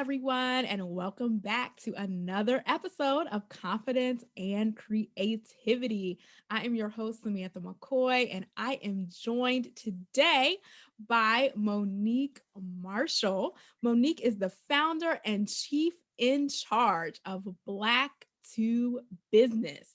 everyone, and welcome back to another episode of Confidence and Creativity. I am your host, Samantha McCoy, and I am joined today by Monique Marshall. Monique is the founder and chief in charge of Black to Business.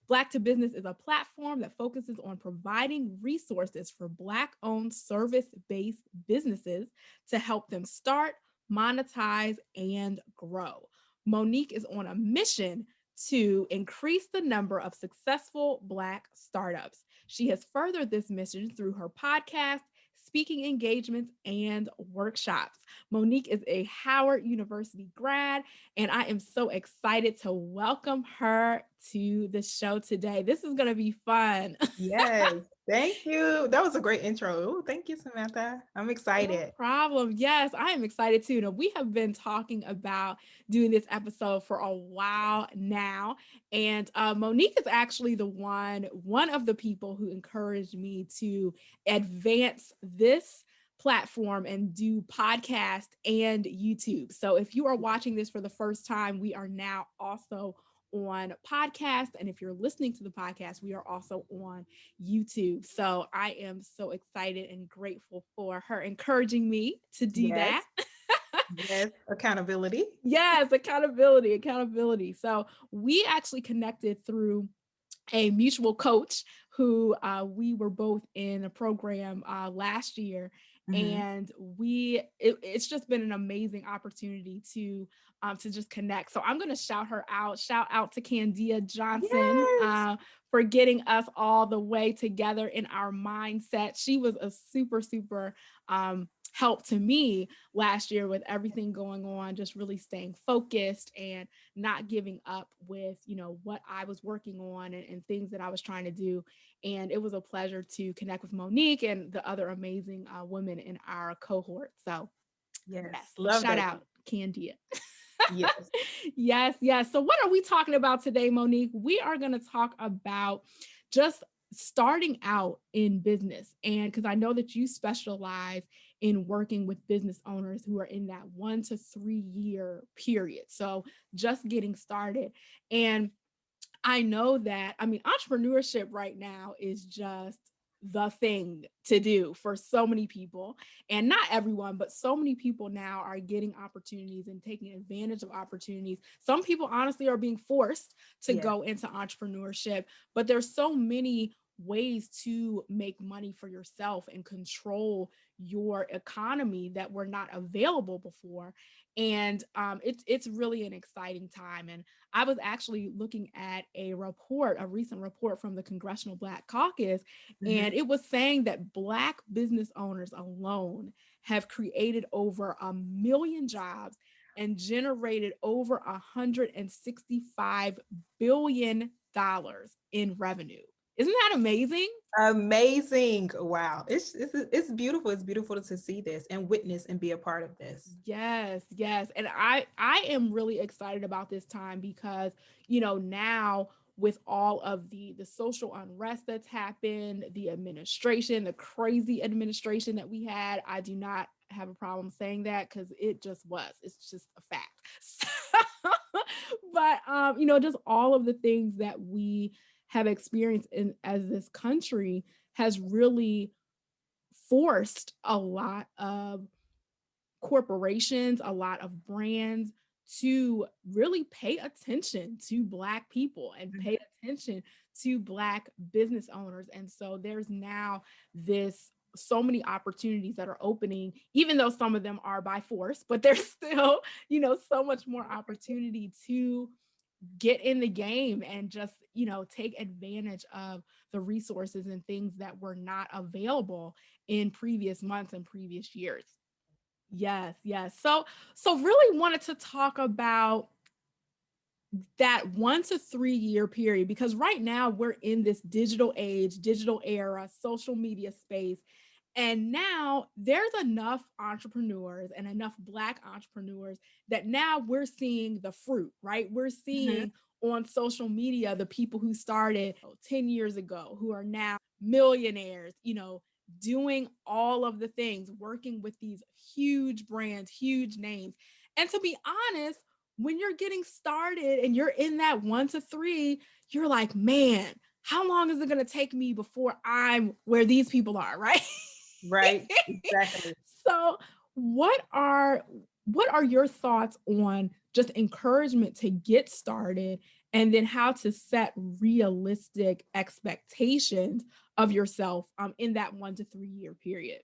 Black to Business is a platform that focuses on providing resources for Black owned service based businesses to help them start, monetize, and grow. Monique is on a mission to increase the number of successful Black startups. She has furthered this mission through her podcast, speaking engagements, and workshops. Monique is a Howard University grad, and I am so excited to welcome her to the show today. This is going to be fun. Yes, thank you. That was a great intro. Ooh, thank you, Samantha. I'm No excited. problem. Yes, I am excited too. Now, we have been talking about doing this episode for a while now, and Monique is actually one of the people who encouraged me to advance this platform and do podcast and YouTube. So, if you are watching this for the first time, we are now also on podcast, and if you're listening to the podcast, we are also on YouTube. So I am so excited and grateful for her encouraging me to do that. Yes, yes, accountability. Yes, accountability, accountability. So we actually connected through a mutual coach who we were both in a program last year, Mhm. and it's just been an amazing opportunity to just connect. So I'm going to shout out to Candia Johnson Yes. for getting us all the way together in our mindset. She was a super help to me last year with everything going on, just really staying focused and not giving up with what I was working on and things that I was trying to do. And it was a pleasure to connect with Monique and the other amazing women in our cohort. So yes, Yes, so love shout that. out Candia. Yes. Yes, yes. So what are we talking about today, Monique? We are going to talk about just starting out in business. And because I know that you specialize in working with business owners who are in that 1 to 3 year period. So just getting started. And I know that, I mean, entrepreneurship right now is just the thing to do for so many people. And not everyone, but so many people now are getting opportunities and taking advantage of opportunities. Some people honestly are being forced to Yes. go into entrepreneurship, but there's so many ways to make money for yourself and control your economy that were not available before. And it's really an exciting time. And I was actually looking at a recent report from the Congressional Black Caucus, and Mhm. it was saying that Black business owners alone have created over 1 million jobs and generated over $165 billion in revenue. Isn't that amazing? Amazing. Wow. It's beautiful. It's beautiful to see this and witness and be a part of this. Yes, yes. And I am really excited about this time because, now with all of the social unrest that's happened, the administration, the crazy administration that we had, I do not have a problem saying that cuz it just was. It's just a fact. But just all of the things that we have experienced in as this country has really forced a lot of corporations, a lot of brands to really pay attention to Black people and Mhm. pay attention to Black business owners. And so there's now this so many opportunities that are opening, even though some of them are by force, but there's still, so much more opportunity to get in the game and just, take advantage of the resources and things that were not available in previous months and previous years. Yes, yes. So really wanted to talk about that 1 to 3 year period because right now we're in this digital age, digital era, social media space. And now there's enough entrepreneurs and enough Black entrepreneurs that now we're seeing the fruit, right? We're Mhm. seeing on social media the people who started 10 years ago who are now millionaires, doing all of the things, working with these huge brands, huge names. And to be honest, when you're getting started and you're in that 1 to 3, you're like, man, how long is it going to take me before I'm where these people are, right? Right. Exactly. So, what are what are your thoughts on just encouragement to get started and then how to set realistic expectations of yourself in that 1 to 3 year period?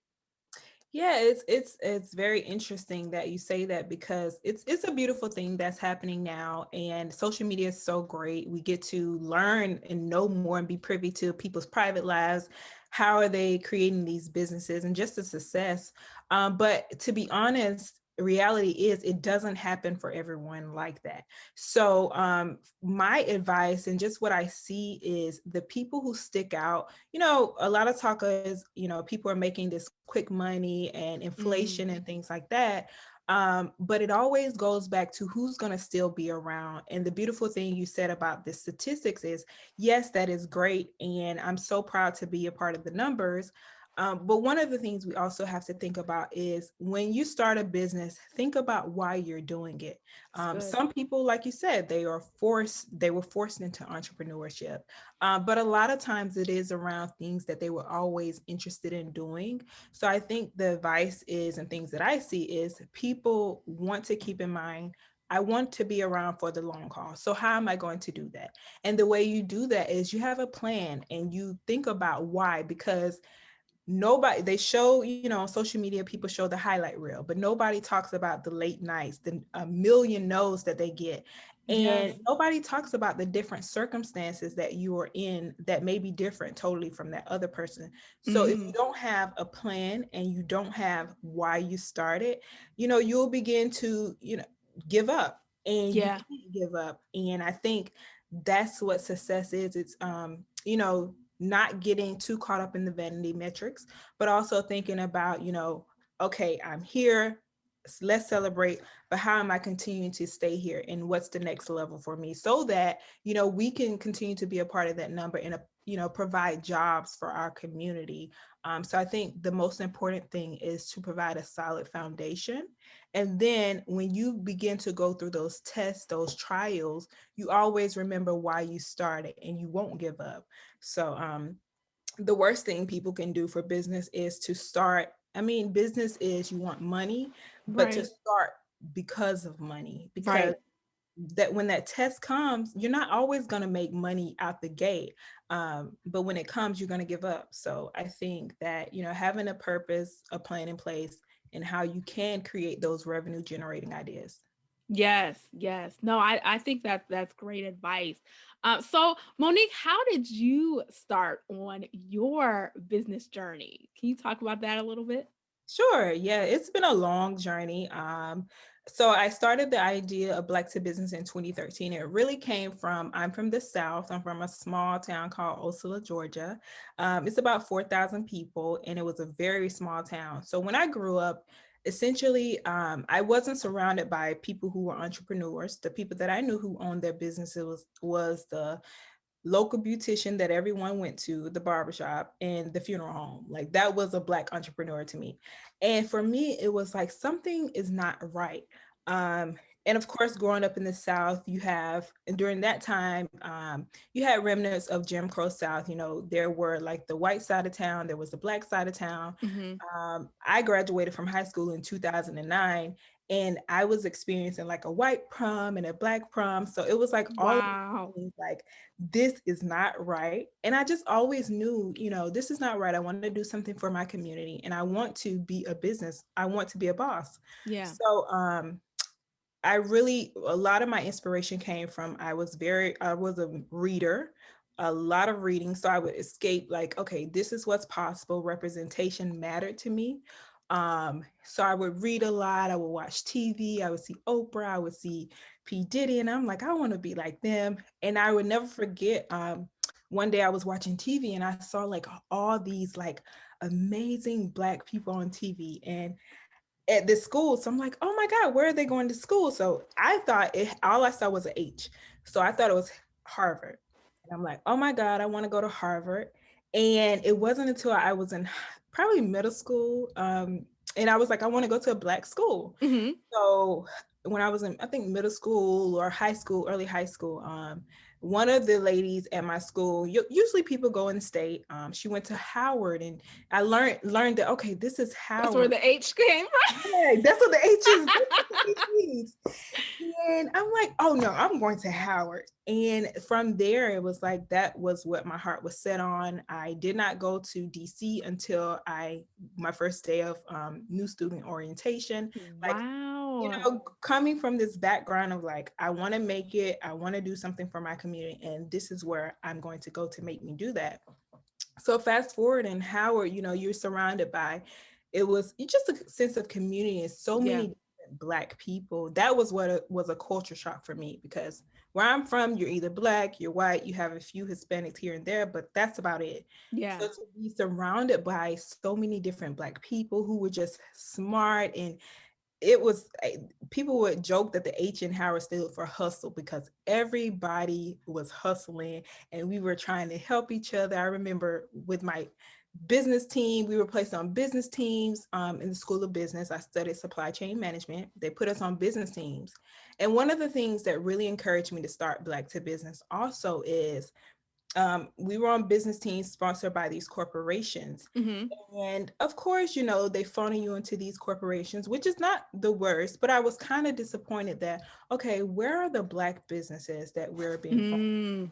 Yeah, it's very interesting that you say that because it's a beautiful thing that's happening now, and social media is so great. We get to learn and know more and be privy to people's private lives. How are they creating these businesses and just the success? But to be honest, reality is it doesn't happen for everyone like that. So my advice and just what I see is the people who stick out, a lot of talk is, people are making this quick money and Mm, inflation and things like that. But it always goes back to who's going to still be around. And the beautiful thing you said about the statistics is, yes, that is great. And I'm so proud to be a part of the numbers. But one of the things we also have to think about is when you start a business, think about why you're doing it. it's good. Some people, like you said, they were forced into entrepreneurship. But a lot of times it is around things that they were always interested in doing. So I think the advice is, and things that I see is people want to keep in mind, I want to be around for the long haul. So how am I going to do that? And the way you do that is you have a plan and you think about why, because nobody, they show, on social media, people show the highlight reel, but nobody talks about the late nights, the a million no's that they get, Yes. and nobody talks about the different circumstances that you are in that may be different totally from that other person. So if you Hmm. don't have a plan and you don't have why you started, you'll begin to, give up, and you Yeah. can't give up. And I think that's what success is. It's not getting too caught up in the vanity metrics, but also thinking about, okay, I'm here, let's celebrate, but how am I continuing to stay here? And what's the next level for me so that, we can continue to be a part of that number and, provide jobs for our community. So I think the most important thing is to provide a solid foundation. And then when you begin to go through those tests, those trials, you always remember why you started and you won't give up. So the worst thing people can do for business is to start. I mean, business is you want money, but to Right. start because of money, because Right. that when that test comes, you're not always going to make money out the gate. But when it comes, you're going to give up. So I think that, having a purpose, a plan in place, and how you can create those revenue generating ideas. Yes, yes. No, I think that that's great advice. So Monique, how did you start on your business journey? Can you talk about that a little bit? Sure. Yeah, it's been a long journey. So I started the idea of Black to Business in 2013. It really came from, I'm from the South. I'm from a small town called Osceola, Georgia. It's about 4,000 people, and it was a very small town. So when I grew up, essentially, I wasn't surrounded by people who were entrepreneurs. The people that I knew who owned their businesses was the local beautician that everyone went to, the barbershop, and the funeral home. Like that was a Black entrepreneur to me. And for me, it was like something is not right. Um, and of course, growing up in the South, and during that time, you had remnants of Jim Crow South. There were like the white side of town, there was the Black side of town. Hmm. I graduated from high school in 2009, and I was experiencing like a white prom and a Black prom. So it was like all of Wow. these things like, this is not right. And I just always knew, this is not right. I want to do something for my community and I want to be a business. I want to be a boss. Yeah. So a lot of my inspiration came from, I was a reader, a lot of reading. So I would escape like, okay, this is what's possible. Representation mattered to me. So I would read a lot. I would watch TV. I would see Oprah. I would see P. Diddy. And I'm like, I want to be like them. And I would never forget, one day I was watching TV and I saw like all these like amazing Black people on TV. And at this school. So I'm like, oh my God, where are they going to school? So I thought all I saw was an H. So I thought it was Harvard. And I'm like, oh my God, I want to go to Harvard. And it wasn't until I was in probably middle school. And I was like, I want to go to a Black school. Hmm. So when I was in, I think, middle school or high school, early high school. One of the ladies at my school, usually people go in state. She went to Howard, and I learned that, okay, this is That's where Howard. the H came Yeah, that's what the H is. That's what the H means. And I'm like, oh no, I'm going to Howard. And from there, it was like that was what my heart was set on. I did not go to DC until my first day of new student orientation. Like, Wow. coming from this background of like, I want to make it, I want to do something for my community, and this is where I'm going to go to make me do that. So fast forward in Howard, you're surrounded by, it's just a sense of community and so Yeah. many different Black people. That was what was a culture shock for me, because where I'm from, you're either Black, you're white, you have a few Hispanics here and there, but that's about it. Yeah. So to be surrounded by so many different Black people who were just smart, and it was people would joke that the H in Howard stood for hustle, because everybody was hustling and we were trying to help each other. I remember with my business team, we were placed on business teams in the School of Business. I studied supply chain management. They put us on business teams. And one of the things that really encouraged me to start Black to Business also is we were on business teams sponsored by these corporations. Hmm. And of course, they funnel you into these corporations, which is not the worst, but I was kind of disappointed that, okay, where are the Black businesses that we're being funneled? Mm.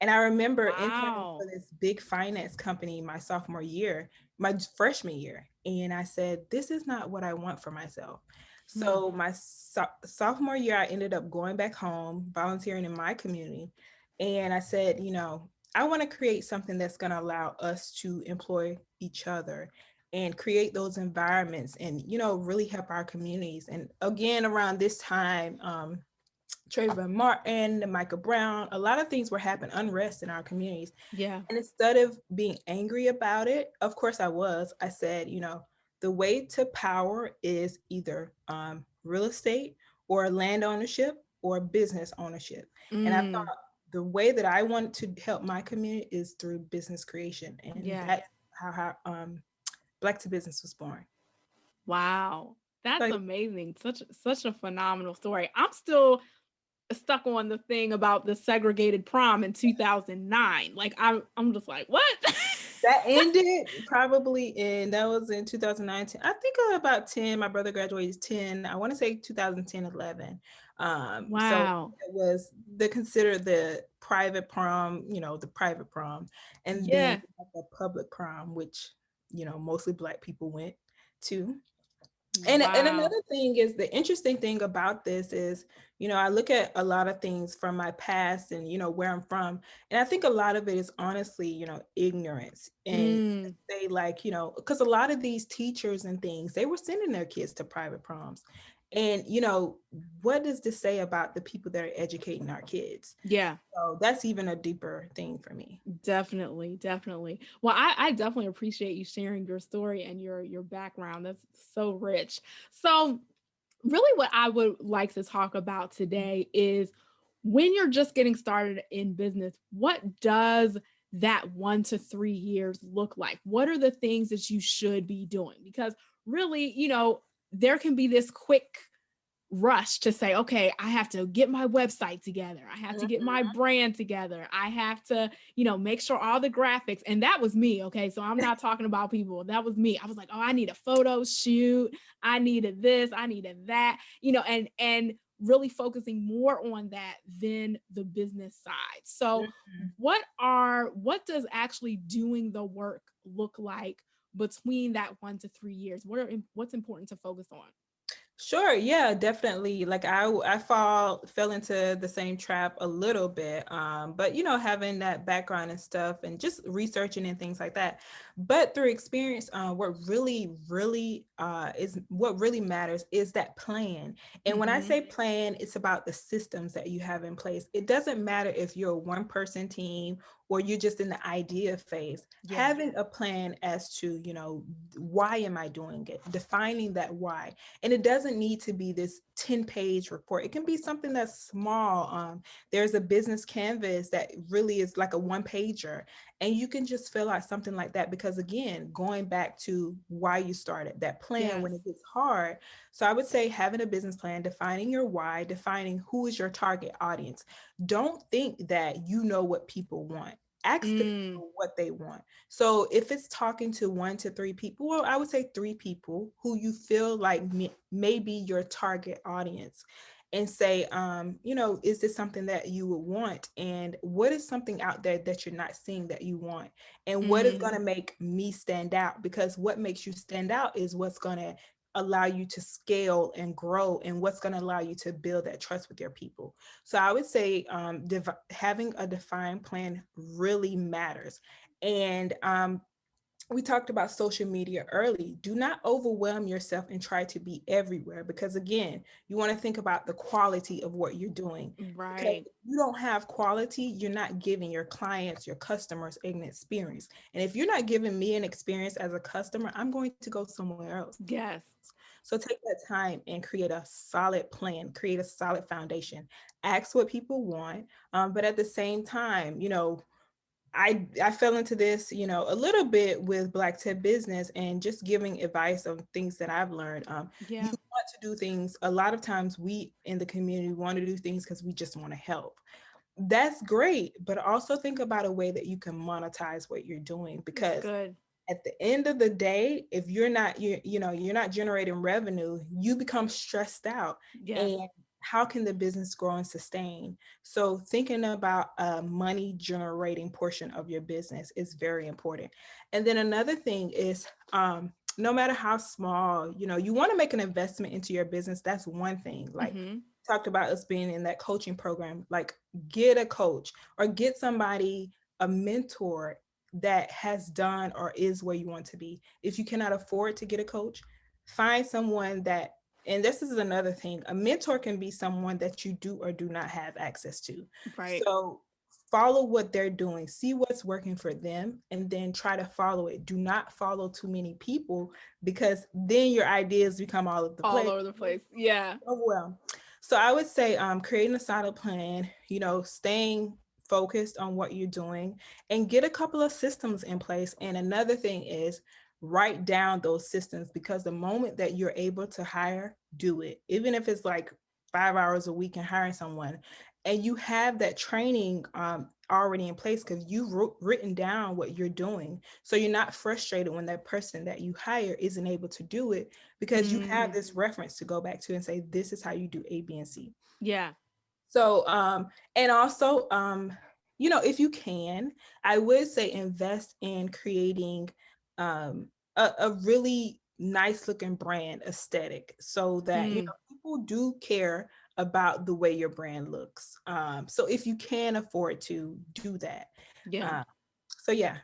And I remember interning for Wow. this big finance company my sophomore year, my freshman year. And I said, this is not what I want for myself. Hmm. So my sophomore year, I ended up going back home, volunteering in my community. And I said, I want to create something that's going to allow us to employ each other and create those environments and, really help our communities. And again, around this time, Trayvon Martin, Michael Brown, a lot of things were happening, unrest in our communities. Yeah. And instead of being angry about it, of course I said, the way to power is either real estate or land ownership or business ownership. And I Mm. thought the way that I want to help my community is through business creation. And Yeah. that's how Black to Business was born. Wow. That's So amazing. Such a phenomenal story. I'm still stuck on the thing about the segregated prom in 2009. Like I'm just like, what? that ended probably that was in 2019. I think about 10. My brother graduated 10. I want to say 2010, 11. So Wow. it was considered the private prom, the private prom. And then Yeah. the public prom, which, mostly Black people went to. And Wow. another thing is, the interesting thing about this is, I look at a lot of things from my past and, where I'm from. And I think a lot of it is honestly, ignorance. And Mm. they like, because a lot of these teachers and things, they were sending their kids to private proms. And, what does this say about the people that are educating our kids? Yeah. So that's even a deeper thing for me. Definitely, definitely. Well, I definitely appreciate you sharing your story and your background. That's so rich. So, really, what I would like to talk about today is when you're just getting started in business, what does that 1 to 3 years look like? What are the things that you should be doing? Because really, there can be this quick rush to say, okay, I have to get my website together. I have to get my Mhm. brand together. I have to, make sure all the graphics. And that was me. Okay. So I'm not talking about people. That was me. I was like, oh, I need a photo shoot. I needed this. I needed that, and really focusing more on that than the business side. So Mhm. what does actually doing the work look like between that 1 to 3 years? What's important to focus on? Sure, yeah, definitely. Like I fell into the same trap a little bit. But having that background and stuff and just researching and things like that. But through experience, what really matters is that plan. And when I Hmm. say plan, it's about the systems that you have in place. It doesn't matter if you're a one-person team or you're just in the idea phase. Yeah. Having a plan as to, why am I doing it? Defining that why. And it doesn't doesn't need to be this 10-page report. It can be something that's small. There's a business canvas that really is like a one pager, and you can just fill out something like that, because again, going back to why you started that plan Yes. when it gets hard. So I would say having a business plan, defining your why, defining who is your target audience. Don't think that you know what people want. Ask the Mm, people what they want. So if it's talking to 1 to 3 people, well, I would say 3 people who you feel like may be your target audience, and say, is this something that you would want? And what is something out there that you're not seeing that you want? And what is going mm, to make me stand out? Because what makes you stand out is what's going to allow you to scale and grow, and what's going to allow you to build that trust with your people. So I would say having a defined plan really matters. And we talked about social media early. Do not overwhelm yourself and try to be everywhere, because again, you want to think about the quality of what you're doing. Because right. if you don't have quality, you're not giving your clients, your customers an experience. And if you're not giving me an experience as a customer, I'm going to go somewhere else. Yes. So take that time and create a solid plan, create a solid foundation. Ask what people want, but at the same time, I fell into this, a little bit with Black Tip Business, and just giving advice on things that I've learned. You Yeah. want to do things. A lot of times, we in the community want to do things because we just want to help. That's great, but also think about a way that you can monetize what you're doing, That's because good. at the end of the day, if you're not generating revenue, you become stressed out. Yes. And how can the business grow and sustain? So thinking about a money generating portion of your business is very important. And then another thing is, no matter how small, you want to make an investment into your business. That's one thing. Like, Mm-hmm. talked about us being in that coaching program, like get a coach or get somebody, a mentor that has done or is where you want to be. If you cannot afford to get a coach, find someone that, and this is another thing, a mentor can be someone that you do or do not have access to. Right. So follow what they're doing, see what's working for them, and then try to follow it. Do not follow too many people, because then your ideas become all over the All place. over the place. Yeah. Oh, well, so I would say creating a solid plan, staying focused on what you're doing, and get a couple of systems in place. And another thing is write down those systems, because the moment that you're able to hire, do it. Even if it's like 5 hours a week and hiring someone, and you have that training already in place, because you've written down what you're doing. So you're not frustrated when that person that you hire isn't able to do it, because you have Mm, this reference to go back to and say, this is how you do A, B, and C. yeah. So, and also, if you can, I would say invest in creating a really nice looking brand aesthetic, so that, Mm, people do care about the way your brand looks. So if you can afford to do that. yeah. Uh, so yeah.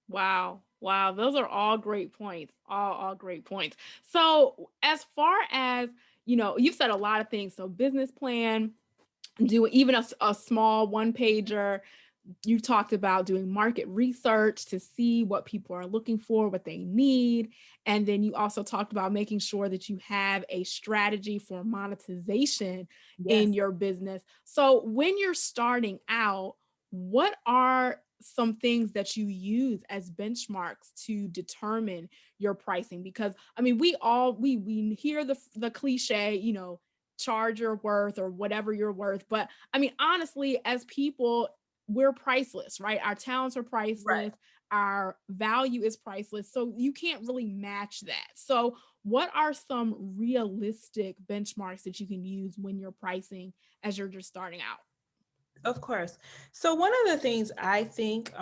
Wow. Wow. Those are all great points. All great points. So as far as, you've said a lot of things. So business plan, do even a small one pager. You talked about doing market research to see what people are looking for, what they need. And then you also talked about making sure that you have a strategy for monetization in Yes. your business. So when you're starting out, what are some things that you use as benchmarks to determine your pricing? Because I mean, we hear the cliche, charge your worth or whatever you're worth. But I mean, honestly, as people, we're priceless, right? Our talents are Right. priceless. Our value is priceless. So you can't really match that. So, what are some realistic benchmarks that you can use when you're pricing as you're just starting out? Of course. So one of the things I think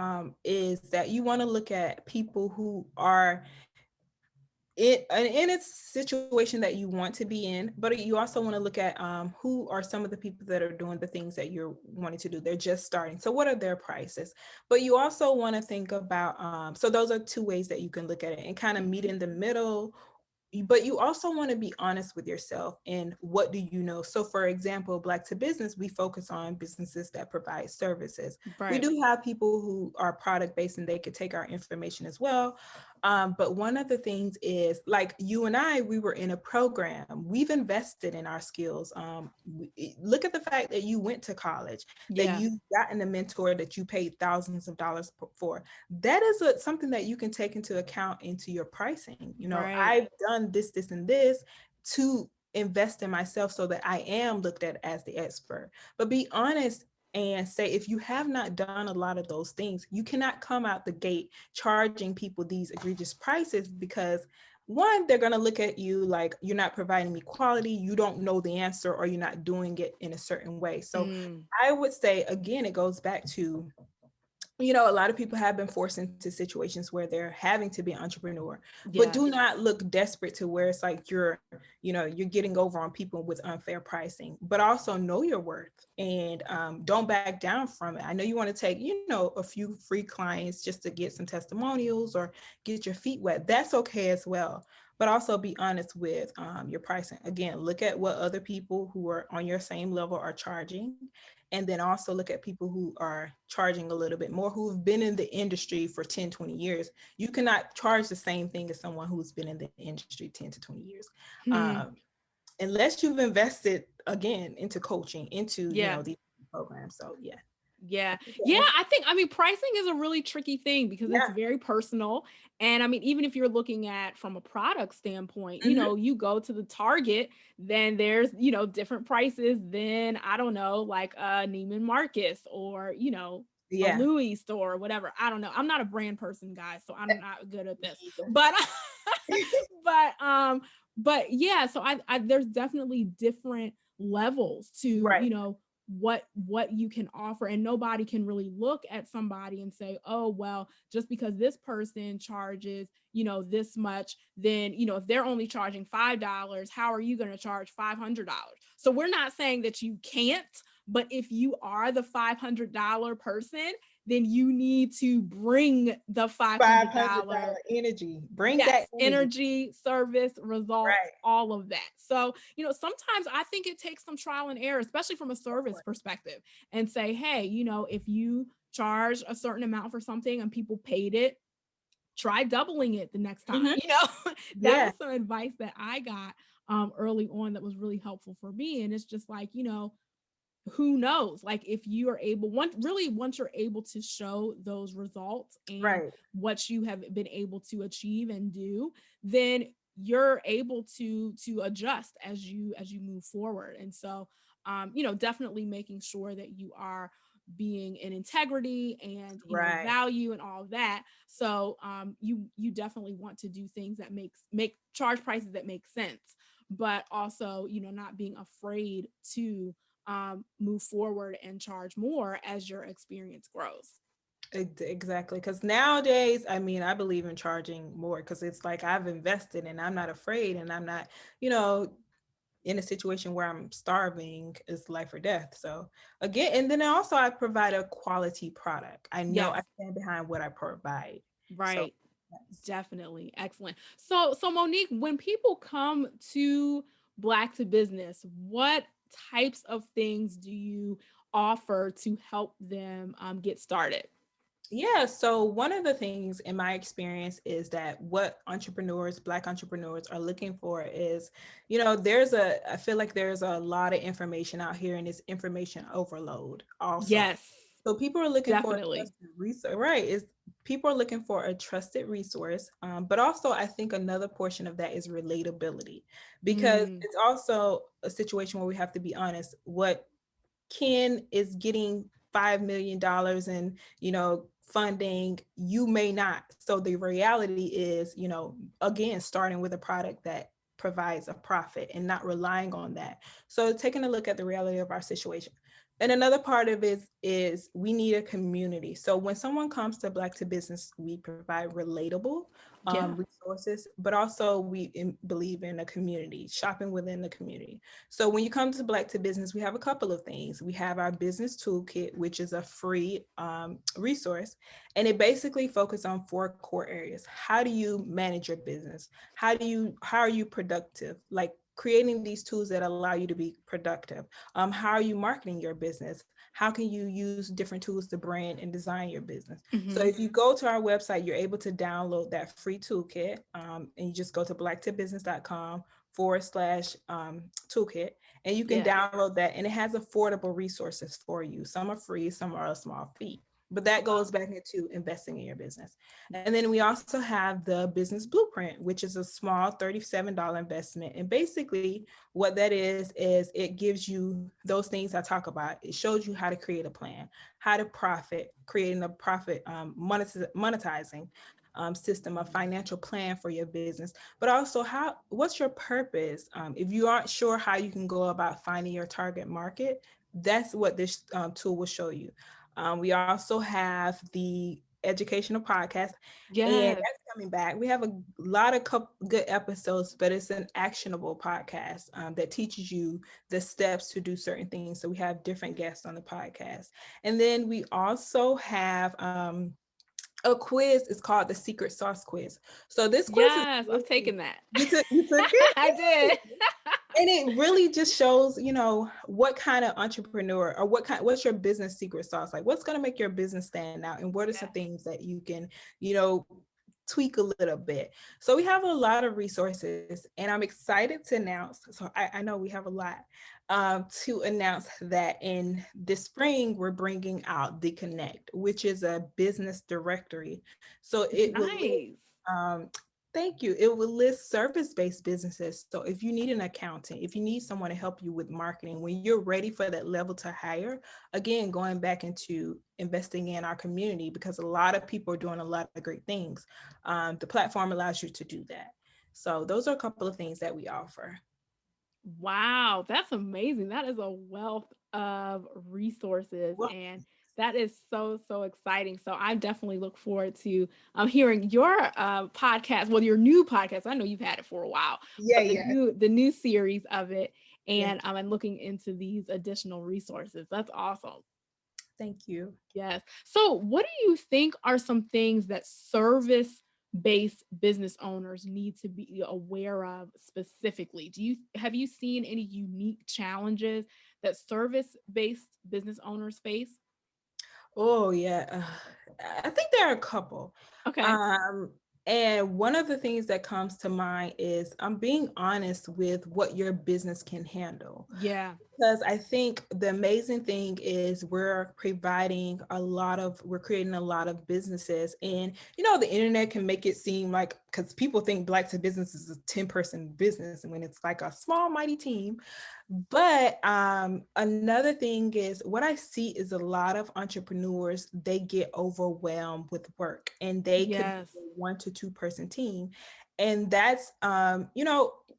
is that you want to look at people who are in its situation that you want to be in, but you also want to look at who are some of the people that are doing the things that you're wanting to do. They're just starting. So what are their prices? But you also want to think about, so those are two ways that you can look at it and kind of meet in the middle. But you also want to be honest with yourself and what do you know. So for example, Black to Business, we focus on businesses that provide services. We Right. do have people who are product based and they could take our information as well. But one of the things is, like, you and I, we were in a program. We've invested in our skills. Look at the fact that you went to college, that Yeah. you've gotten a mentor that you paid thousands of dollars for. That is something that you can take into account into your pricing. You know, Right. I've done this, this, and this to invest in myself so that I am looked at as the expert. But be honest and say, if you have not done a lot of those things, you cannot come out the gate charging people these egregious prices, because one, they're going to look at you like you're not providing me quality, you don't know the answer, or you're not doing it in a certain way. So Mm, I would say, again, it goes back to, a lot of people have been forced into situations where they're having to be an entrepreneur, but yes. do not look desperate to where it's like you're getting over on people with unfair pricing, but also know your worth, and don't back down from it. I know you want to take, a few free clients just to get some testimonials or get your feet wet. That's okay as well. But also be honest with your pricing. Again, look at what other people who are on your same level are charging, and then also look at people who are charging a little bit more, who've been in the industry for 10, 20 years. You cannot charge the same thing as someone who's been in the industry 10 to 20 years. Hmm. Unless you've invested, again, into coaching, into, Yeah. these programs. So yeah. Yeah. Yeah. I mean, pricing is a really tricky thing because it's Yeah. very personal. And I mean, even if you're looking at from a product standpoint, Hmm. you go to the Target, then there's, different prices than, I don't know, like a Neiman Marcus or, a Yeah. Louis store or whatever. I don't know. I'm not a brand person, guys, so I'm not good at Me this. either. But but but yeah, so I there's definitely different levels to, Right. what you can offer, and nobody can really look at somebody and say, oh well, just because this person charges, this much, then, if they're only charging $5, how are you going to charge $500? So we're not saying that you can't, but if you are the $500 person, then you need to bring the $500. $500 energy. Bring Yes, that energy. energy, service, results, Right. all of that. So, sometimes I think it takes some trial and error, especially from a service perspective, and say, hey, if you charge a certain amount for something and people paid it, try doubling it the next time. Hmm. That Yeah. was some advice that I got early on that was really helpful for me. And it's just like, who knows, like if you are able, once you're able to show those results and Right. what you have been able to achieve and do, then you're able to adjust as you move forward. And so definitely making sure that you are being in integrity and Right. value and all of that. So you definitely want to do things that make charge prices that make sense, but also not being afraid to move forward and charge more as your experience grows. Exactly. Because nowadays, I mean, I believe in charging more, because it's like I've invested and I'm not afraid, and I'm not, you know, in a situation where I'm starving. Is life or death. So again, and then also I provide a quality product. I know I Yes, stand behind what I provide. So right. yes. Definitely. Excellent. So Monique, when people come to Black to Business, what types of things do you offer to help them get started? Yeah, so one of the things in my experience is that what entrepreneurs, Black entrepreneurs, are looking for is, I feel like there's a lot of information out here, and it's information overload also. Yes, So people are looking for a definitely. trusted resource, right? Is People are looking for a trusted resource, but also I think another portion of that is relatability, because Mm, it's also a situation where we have to be honest. What Ken is getting $5 million in, funding, you may not. So the reality is, again, starting with a product that provides a profit and not relying on that. So taking a look at the reality of our situation. And another part of it is we need a community. So when someone comes to Black to Business, we provide relatable yeah. resources, but also believe in a community, shopping within the community. So when you come to Black to Business, we have a couple of things. We have our business toolkit, which is a free resource, and it basically focuses on 4 core areas. How do you manage your business? How are you productive? Like creating these tools that allow you to be productive. How are you marketing your business? how can you use different tools to brand and design your business. So Hmm. if you go to our website, you're able to download that free toolkit, and you just go to blacktipbusiness.com/, toolkit, and you can Yeah. download that, and it has affordable resources for you. Some are free, some are a small fee, but that goes back into investing in your business. And then we also have the business blueprint, which is a small $37 investment. And basically what that is it gives you those things I talk about. It shows you how to create a plan, how to profit, creating a profit, monetizing system, a financial plan for your business, but also what's your purpose. If you aren't sure how you can go about finding your target market, that's what this tool will show you. We also have the educational podcast, and Yes. that's coming back. We have a lot of good episodes, but it's an actionable podcast that teaches you the steps to do certain things. So we have different guests on the podcast. And then we also have a quiz. It's called the Secret Sauce Quiz. So this quiz is Yes. I've really, taken that. you took it? I did. And it really just shows, what kind of entrepreneur, or what's your business secret sauce, like what's going to make your business stand out, and what are some Yeah. things that you can, you know tweak a little bit. So we have a lot of resources, and I'm excited to announce, so I know we have a lot, to announce that in this spring we're bringing out the Connect, which is a business directory. So it will Nice. um, thank you. It will list service-based businesses. So if you need an accountant, if you need someone to help you with marketing, when you're ready for that level to hire, again, going back into investing in our community, because a lot of people are doing a lot of great things. The platform allows you to do that. So those are a couple of things that we offer. Wow, that's amazing. That is a wealth of resources, Well, and that is so exciting. So I definitely look forward to hearing your podcast. Well, your new podcast. I know you've had it for a while, yeah, but the yeah. new series of it, and Thank you. I'm looking into these additional resources. That's awesome. Thank you. Yes. So, what do you think are some things that service based business owners need to be aware of specifically? Have you seen any unique challenges that service based business owners face? Oh yeah, I think there are a couple. Okay. Um, and one of the things that comes to mind is I'm being honest with what your business can handle. Yeah. Because I think the amazing thing is we're creating a lot of businesses. And, the internet can make it seem like, because people think Black to Business is a 10-person business, and when it's like a small, mighty team. But another thing is what I see is a lot of entrepreneurs, they get overwhelmed with work, and they could be Yes. a 1 to 2 person team. And that's,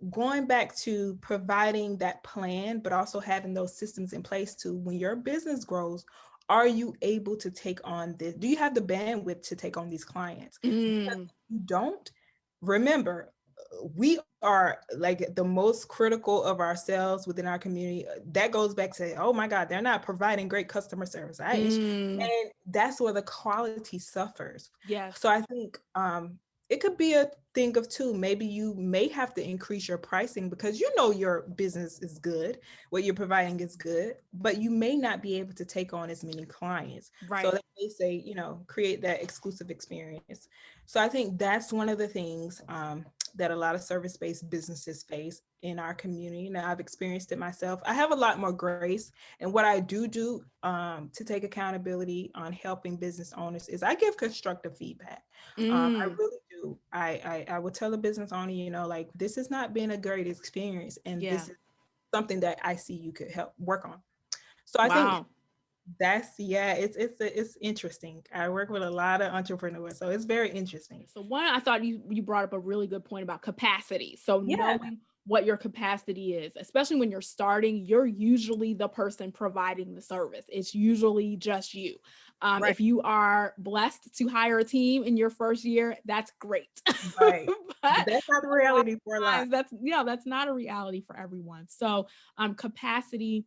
going back to providing that plan, but also having those systems in place to when your business grows, are you able to take on this? Do you have the bandwidth to take on these clients? Because Mm, if you don't, remember, we are like the most critical of ourselves within our community. That goes back to, oh my God, they're not providing great customer service. mm, And that's where the quality suffers. yes. So I think it could be a thing of two. Maybe you may have to increase your pricing because your business is good, what you're providing is good, but you may not be able to take on as many clients. So Right. that they say, create that exclusive experience. So I think that's one of the things that a lot of service-based businesses face in our community. Now, I've experienced it myself. I have a lot more grace, and what I do to take accountability on helping business owners is I give constructive feedback. I Mm, really do. I would tell a business owner, like, this has not been a great experience, and yeah. this is something that I see you could help work on. So I think Wow. that's, yeah, it's interesting. I work with a lot of entrepreneurs, so it's very interesting. So one, I thought you brought up a really good point about capacity. So Yeah, knowing what your capacity is, especially when you're starting, you're usually the person providing the service. It's usually just you. right, If you are blessed to hire a team in your first year, that's great. right. But But that's not the a lot reality for a of lot. times that's not a reality for everyone. So capacity,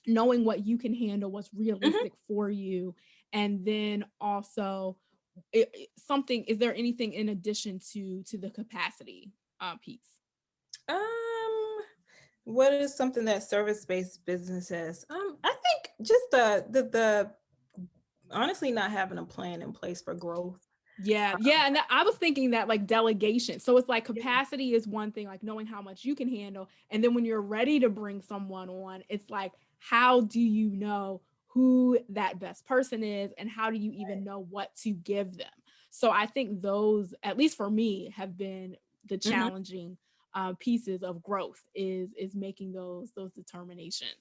knowing what you can handle, what's Mhm. realistic for you, and then also something, is there anything in addition to the capacity piece? Um, what is something that service-based businesses? I think just the honestly not having a plan in place for growth. Yeah, yeah, and I was thinking that like delegation. So it's like Yeah. capacity is one thing, like knowing how much you can handle, and then when you're ready to bring someone on, it's like how do you know who that best person is, and how do you even know what to give them? So I think those, at least for me, have been the Mhm. challenging pieces of growth is making those determinations.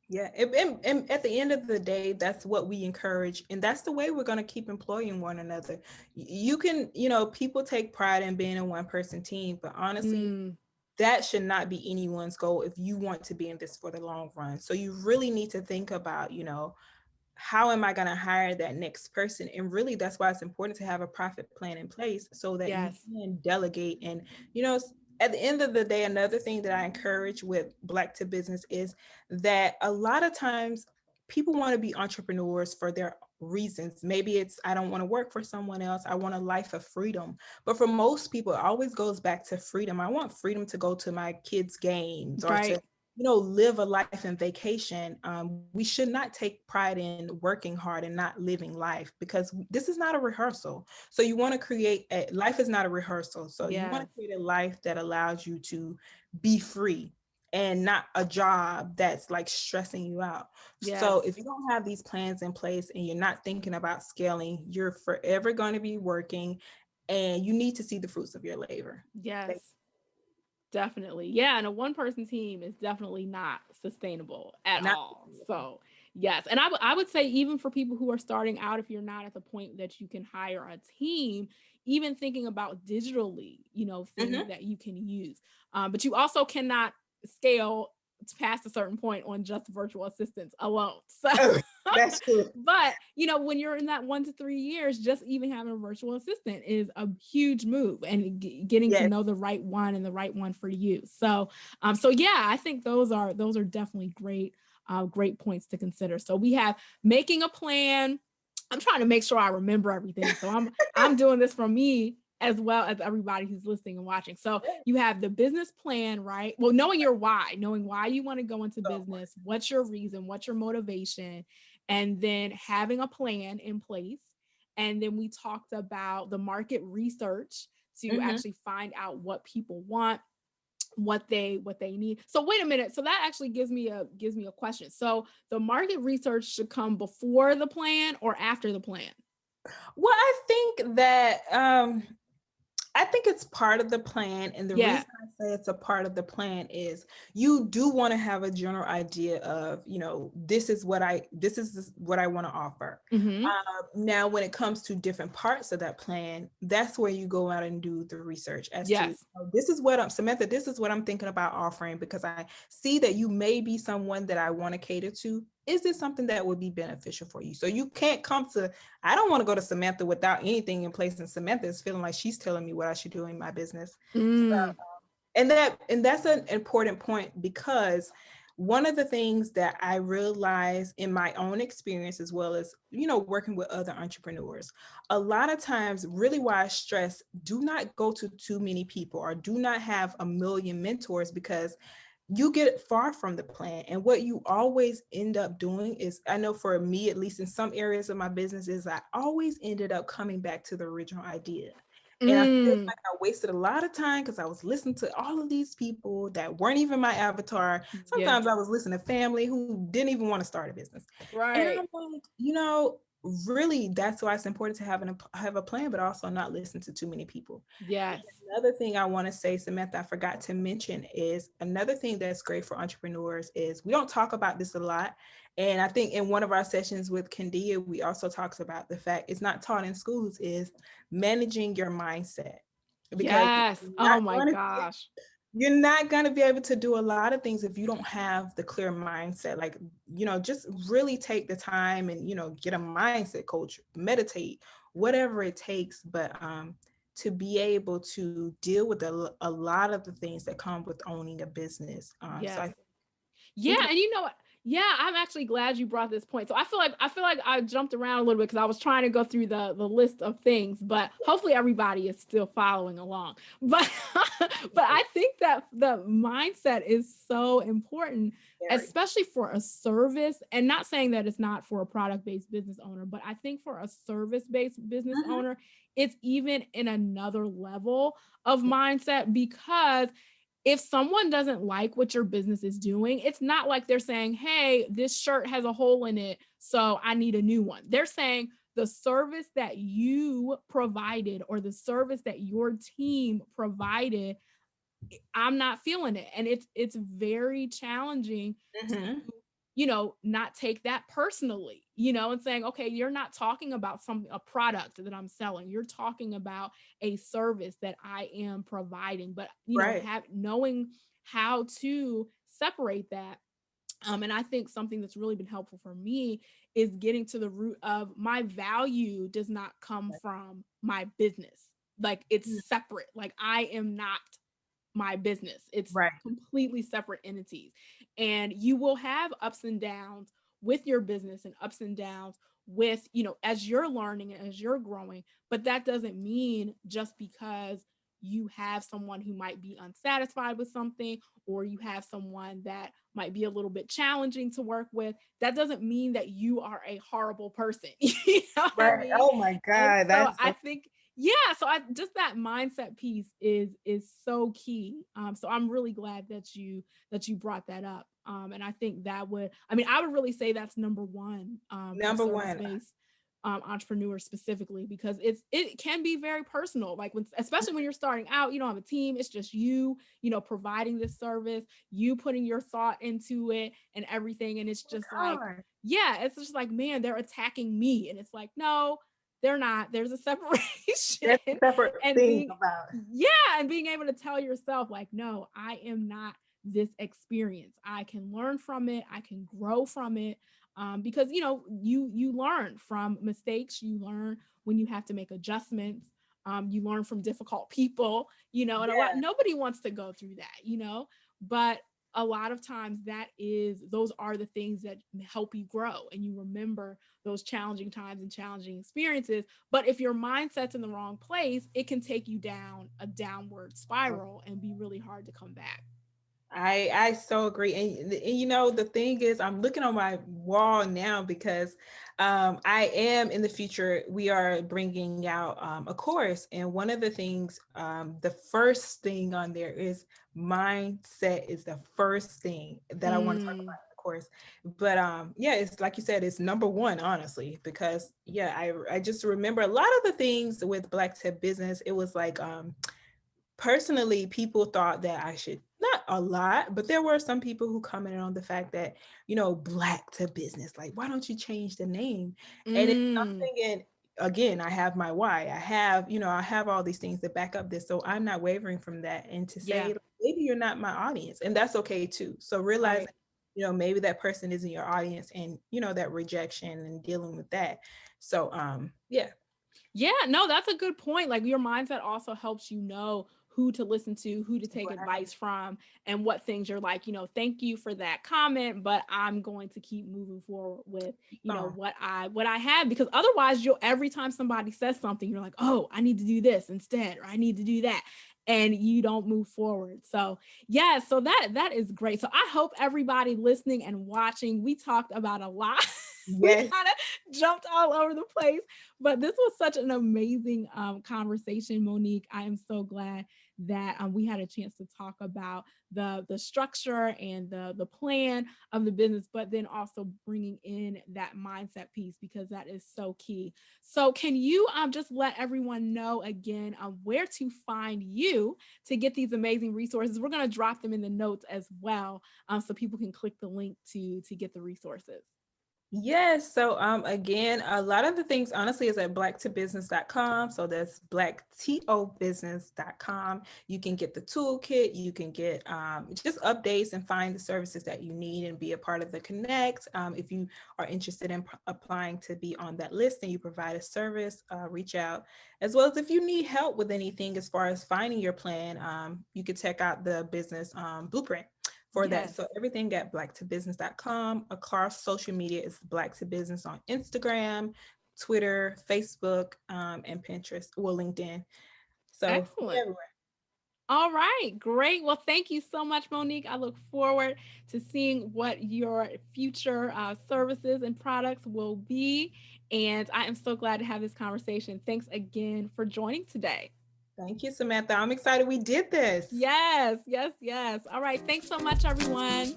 Yeah, and at the end of the day, that's what we encourage, and that's the way we're going to keep employing one another. You can, people take pride in being a one-person team, but honestly, Mm, that should not be anyone's goal if you want to be in this for the long run. So you really need to think about, how am I going to hire that next person? And really, that's why it's important to have a profit plan in place so that you yes, can delegate. And, you know, at the end of the day, another thing that I encourage with Black to Business is that a lot of times people want to be entrepreneurs for their reasons. Maybe it's, I don't want to work for someone else. I want a life of freedom. But for most people, it always goes back to freedom. I want freedom to go to my kids' games or to right, live a life in vacation. We should not take pride in working hard and not living life, because this is not a rehearsal. So you want to create life is not a rehearsal. So you want yes, to create a life that allows you to be free and not a job that's like stressing you out. So yes, if you don't have these plans in place and you're not thinking about scaling, you're forever going to be working, and you need to see the fruits of your labor. Like, yes. Definitely. Yeah. And a one person team is definitely not sustainable at not all. So, yes. And I would say, even for people who are starting out, if you're not at the point that you can hire a team, even thinking about digitally, things Mhm. that you can use. But you also cannot scale past a certain point on just virtual assistants alone. So, Oh, that's true. but when you're in that 1 to 3 years, just even having a virtual assistant is a huge move, and getting to Yes. know the right one and the right one for you. So yeah, I think those are definitely great points to consider. So we have making a plan. I'm trying to make sure I remember everything, so I'm doing this for me as well as everybody who's listening and watching. So you have the business plan, right? Well, knowing why you want to go into business, what's your reason, what's your motivation, and then having a plan in place. And then we talked about the market research to Mhm. actually find out what people want, what they need. So wait a minute. So that actually gives me a question. So the market research should come before the plan or after the plan? Well, I think it's part of the plan. And the Yeah. reason I say it's a part of the plan is you do want to have a general idea of, this is what I want to offer. Mm-hmm. Now, when it comes to different parts of that plan, that's where you go out and do the research as to, Yes. this is what Samantha, this is what I'm thinking about offering, because I see that you may be someone that I want to cater to. Is this something that would be beneficial for you? So you can't come to, I don't want to go to Samantha without anything in place, and Samantha is feeling like she's telling me what I should do in my business. So, Mm, and that's an important point, because one of the things that I realize in my own experience, as well as working with other entrepreneurs, a lot of times, really why I stress, do not go to too many people or do not have a million mentors, because you get far from the plan. And what you always end up doing is, I know for me, at least in some areas of my business, is I always ended up coming back to the original idea. And I feel mm, like I wasted a lot of time because I was listening to all of these people that weren't even my avatar. yeah. Sometimes I was listening to family who didn't even want to start a business. And Right. I'm like, really, that's why it's important to have a plan, but also not listen to too many people. Yes. Another thing I want to say, Samantha, I forgot to mention, is another thing that's great for entrepreneurs is, we don't talk about this a lot. And I think in one of our sessions with Candia, we also talks about the fact it's not taught in schools, is managing your mindset. Because Yes. Oh my gosh. you're not going to be able to do a lot of things if you don't have the clear mindset. Like, just really take the time and, get a mindset coach, meditate, whatever it takes. But to be able to deal with a lot of the things that come with owning a business. So Yes. I Yeah, think about. and you know what? Yeah, I'm actually glad you brought this point. So I feel like I jumped around a little bit because I was trying to go through the list of things, but hopefully everybody is still following along. But but I think that the mindset is so important, Very. especially for a service, and not saying that it's not for a product-based business owner, but I think for a service-based business Mhm. owner, it's even in another level of mindset because if someone doesn't like what your business is doing, it's not like they're saying, hey, this shirt has a hole in it, so I need a new one. They're saying the service that you provided or the service that your team provided, I'm not feeling it. And it's very challenging Mhm. not take that personally, and saying, okay, you're not talking about a product that I'm selling. You're talking about a service that I am providing, but Right. have knowing how to separate that. And I think something that's really been helpful for me is getting to the root of my value does not come from my business. Like it's Mhm. separate. Like I am not my business. It's Right. completely separate entities. And you will have ups and downs with your business and ups and downs with, as you're learning and as you're growing. But that doesn't mean just because you have someone who might be unsatisfied with something or you have someone that might be a little bit challenging to work with, that doesn't mean that you are a horrible person. You know what I Right. mean? Oh my And God. so That's I so think, yeah, so I just that mindset piece is so key. So I'm really glad that you brought that up. And I think I would really say that's number one for number service one. based entrepreneurs specifically, because it can be very personal. Like especially when you're starting out, you don't have a team, it's just you, providing this service, you putting your thought into it and everything. And it's just like, God. yeah, it's just like, man, they're attacking me. And it's like, no, they're not. There's a separation. That's a separate And thing being about. yeah, and being able to tell yourself like, no, I am not this experience. I can learn from it. I can grow from it. Because you learn from mistakes. You learn when you have to make adjustments. You learn from difficult people. And Yeah. nobody wants to go through that. But a lot of times those are the things that help you grow and you remember those challenging times and challenging experiences. But if your mindset's in the wrong place, it can take you down a downward spiral and be really hard to come back. I so agree. And the thing is, I'm looking on my wall now because I am in the future, we are bringing out a course. And one of the things, the first thing on there is mindset is the first thing that I want to talk Mm, about in the course. But yeah, it's like you said, it's number one, honestly, because yeah, I just remember a lot of the things with Black Tip Business. It was like personally, people thought that I should, not a lot, but there were some people who commented on the fact that, Black to business, like, why don't you change the name? And I'm mm, thinking, again, I have my why. I have all these things that back up this. So I'm not wavering from that. And to say, yeah, maybe you're not my audience, and that's okay too. So realize, right. maybe that person isn't your audience and, that rejection and dealing with that. So, yeah. Yeah, no, that's a good point. Like your mindset also helps you know who to listen to, who to take Right. advice from, and what things you're like, thank you for that comment, but I'm going to keep moving forward with, Oh, what I have, because otherwise you'll every time somebody says something, you're like, "Oh, I need to do this instead, or I need to do that." And you don't move forward. So, yeah, so that is great. So, I hope everybody listening and watching, we talked about a lot. We yes. kind of jumped all over the place, but this was such an amazing conversation, Monique. I am so glad that we had a chance to talk about the structure and the plan of the business, but then also bringing in that mindset piece, because that is so key. So, can you just let everyone know again where to find you to get these amazing resources? We're going to drop them in the notes as well, so people can click the link to get the resources. Yes. So again, a lot of the things honestly is at blacktobusiness.com. So that's blacktobusiness.com. You can get the toolkit, you can get just updates and find the services that you need and be a part of the connect. If you are interested in applying to be on that list and you provide a service, reach out. As well as if you need help with anything as far as finding your plan, you could check out the business blueprint. for that. Yes. So everything at blacktobusiness.com. Across social media is Black to Business on Instagram, Twitter, Facebook, and Pinterest, well, LinkedIn. So Excellent. everywhere. All right, great. Well, thank you so much, Monique. I look forward to seeing what your future services and products will be. And I am so glad to have this conversation. Thanks again for joining today. Thank you, Samantha. I'm excited we did this. Yes, yes, yes. All right. Thanks so much, everyone.